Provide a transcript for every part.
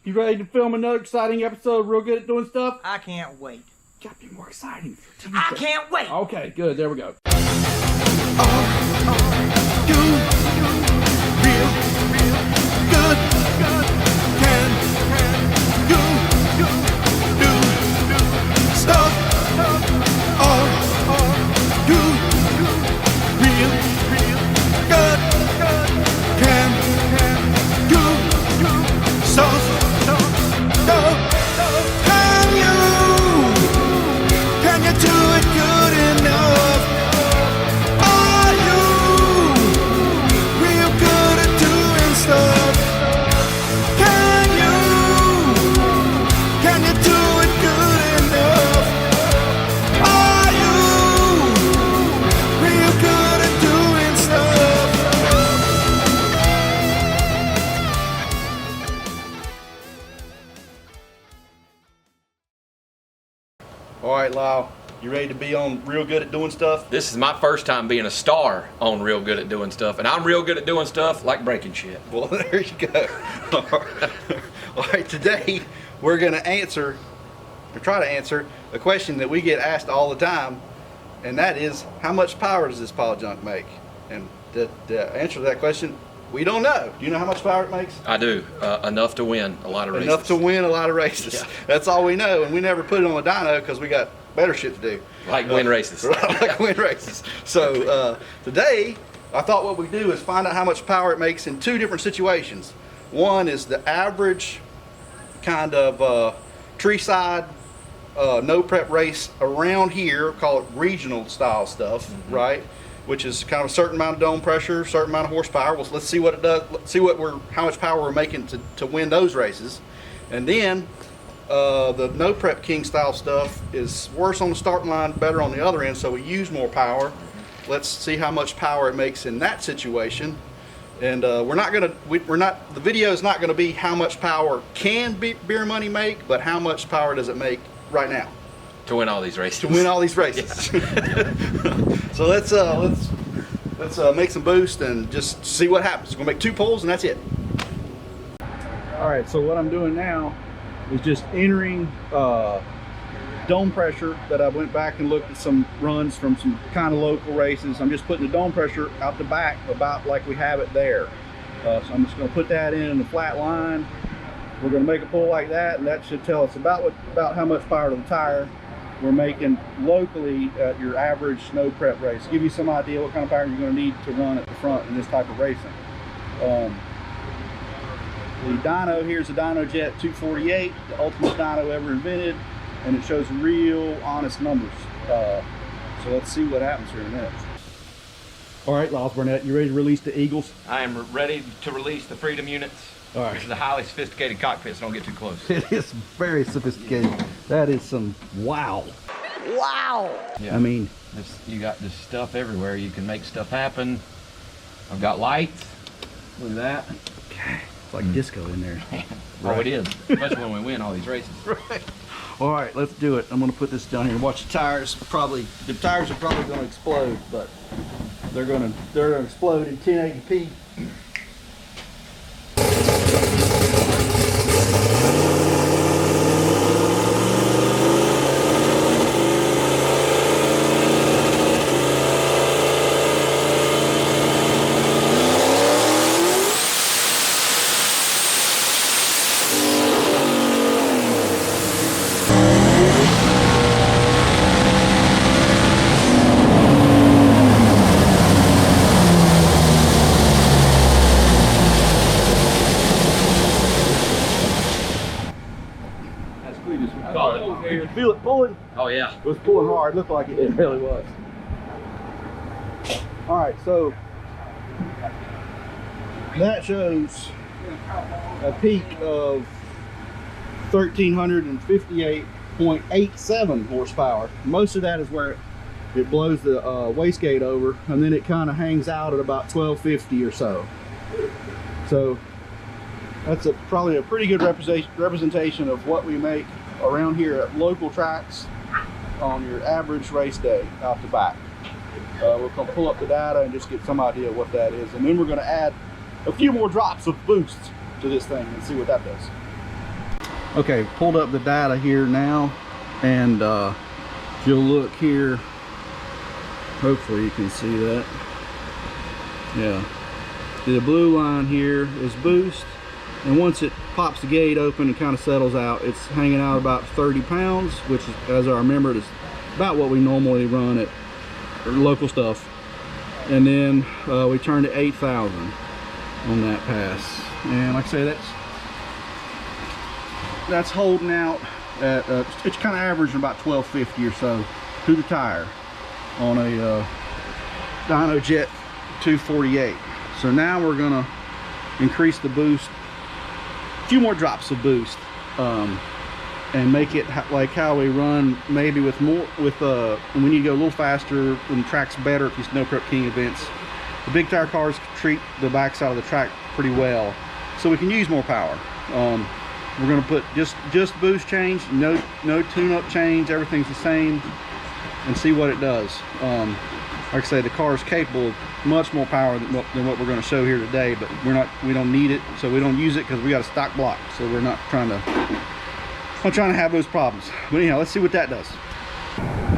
You ready to film another exciting episode of Real Good at Doing Stuff? I can't wait. Gotta be more exciting for Tuesday. I can't wait. Okay, good. There we go. All right, Lyle, you ready to be on Real Good at Doing Stuff? This is my first time being a star on Real Good at Doing Stuff, and I'm real good at doing stuff like breaking shit. Well, there you go. All right, today we're going to answer, or try to answer, a question that we get asked all the time, and that is, how much power does this pile of junk make? And the answer to that question, we don't know. Do you know how much power it makes? I do. Enough to win a lot of races. Enough to win a lot of races. Yeah. That's all we know, and we never put it on the dyno because we got better shit to do. Like win races. Like win races. So today, I thought what we do is find out how much power it makes in two different situations. One is the average kind of tree side no prep race around here, call it regional style stuff, right? Which is kind of a certain amount of dome pressure, certain amount of horsepower. Well, let's see what it does. Let's see how much power we're making to win those races. And then the no prep king style stuff is worse on the starting line, better on the other end, so we use more power. Let's see how much power it makes in that situation. And the video is not gonna be how much power can BeerMoney make, but how much power does it make right now to win all these races. To win all these races. Yeah. So let's make some boost and just see what happens. We're gonna make 2 pulls and that's it. All right, so what I'm doing now is just entering dome pressure that I went back and looked at some runs from some kind of local races. I'm just putting the dome pressure out the back about like we have it there. So I'm just gonna put that in the flat line. We're gonna make a pull like that, and that should tell us about how much power to the tire we're making locally at your average no prep race. Give you some idea what kind of power you're going to need to run at the front in this type of racing. The dyno here is a Dyno Jet 248, the ultimate dyno ever invented, and it shows real honest numbers. So let's see what happens here in a minute. All right, Lyles Burnett, you ready to release the Eagles? I am ready to release the Freedom units. All right. This is a highly sophisticated cockpit, so don't get too close. It is very sophisticated. That is some wow. Wow. Yeah. I mean, you got this stuff everywhere. You can make stuff happen. I've got lights. Look at that. Okay. It's like disco in there. Right. Oh, it is. Especially when we win all these races. Right. All right, let's do it. I'm going to put this down here and watch the tires. The tires are probably going to explode, but they're going to explode in 1080p. Did you feel it pulling? Oh yeah. It was pulling hard. It looked like it really was. All right, so that shows a peak of 1,358.87 horsepower. Most of that is where it blows the wastegate over, and then it kind of hangs out at about 1,250 or so. So that's probably a pretty good representation of what we make around here at local tracks on your average race day out the back. We're going to pull up the data and just get some idea of what that is, and then we're going to add a few more drops of boost to this thing and see what that does. Okay, pulled up the data here now, and if you'll look here, hopefully you can see that. Yeah, the blue line here is boost, and once it pops the gate open and kind of settles out, it's hanging out about 30 pounds, which is, as I remember, is about what we normally run at local stuff. And then we turned to 8,000 on that pass, and like I say, that's holding out at it's kind of averaging about 1250 or so to the tire on a dyno jet 248. So now we're gonna increase the boost, a few more drops of boost, and make it like how we run, maybe with more, when you go a little faster, when the track's better at these No Prep King events. The big tire cars treat the backside of the track pretty well, so we can use more power. We're gonna put just boost change, no tune-up change, everything's the same, and see what it does. Like I say, the car is capable of much more power than what we're going to show here today, but we don't need it, so we don't use it because we got a stock block, so we're not trying to have those problems. But anyhow, let's see what that does.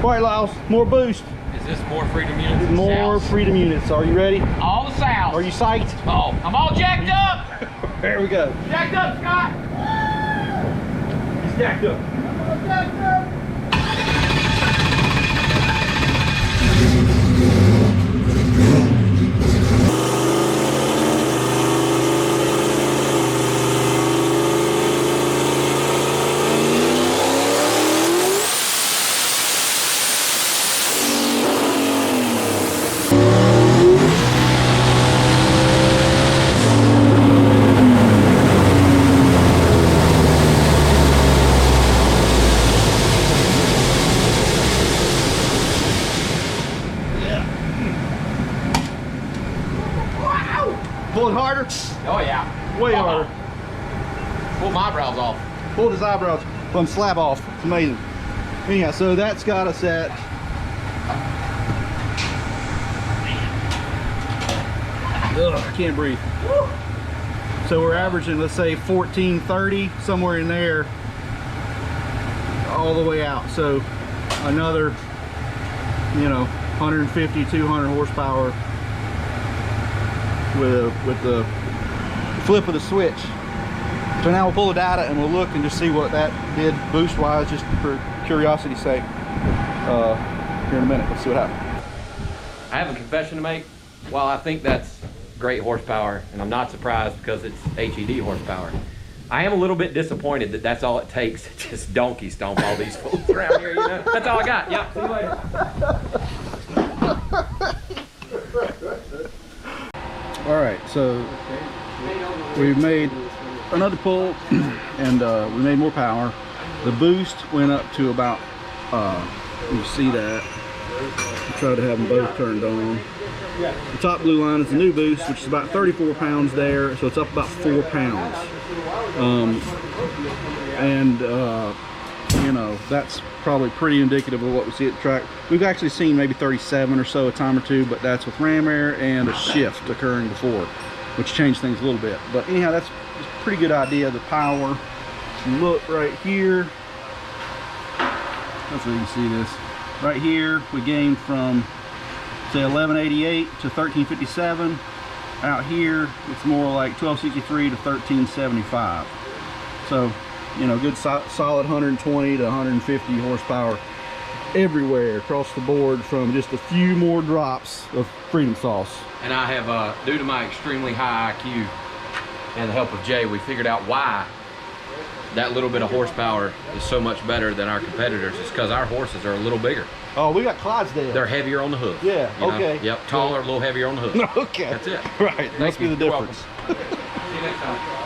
All right, Lyles, more boost. Is this more freedom units? More freedom units. Are you ready? All the south. Are you psyched? Oh, I'm all jacked up. There we go. Jacked up, Scott. He's jacked up. Pull it harder? Oh yeah. Way harder. Pull my eyebrows off. Pulled his eyebrows from slab off. It's amazing. Anyhow, so that's got us at I can't breathe. So we're averaging, let's say 1430, somewhere in there, all the way out. So another, 150, 200 horsepower with the flip of the switch. So now we'll pull the data and we'll look and just see what that did boost wise, just for curiosity's sake. Here in a minute, let's see what happens. I have a confession to make. While I think that's great horsepower, and I'm not surprised because it's HED horsepower, I am a little bit disappointed that that's all it takes to just donkey stomp all these fools around here, That's all I got. Yeah, see you later. All right, so we've made another pull and we made more power. The boost went up to about, you see that. I'll try to have them both turned on. The top blue line is the new boost, which is about 34 pounds there, so it's up about 4 pounds. That's probably pretty indicative of what we see at the track. We've actually seen maybe 37 or so a time or two, but that's with ram air and a shift occurring before, which changed things a little bit. But anyhow, that's a pretty good idea of the power. Look right here. Hopefully you can see this. Right here, we gained from, say, 1188 to 1357. Out here, it's more like 1263 to 1375. So, good solid 120 to 150 horsepower everywhere across the board from just a few more drops of freedom sauce. And I have, due to my extremely high IQ and the help of Jay, we figured out why that little bit of horsepower is so much better than our competitors. It's because our horses are a little bigger. Oh, we got Clydesdale. They're heavier on the hoof. Yeah, okay. Yep, taller, a little heavier on the hoof. Okay. That's it. Right, must be the difference. See you next time.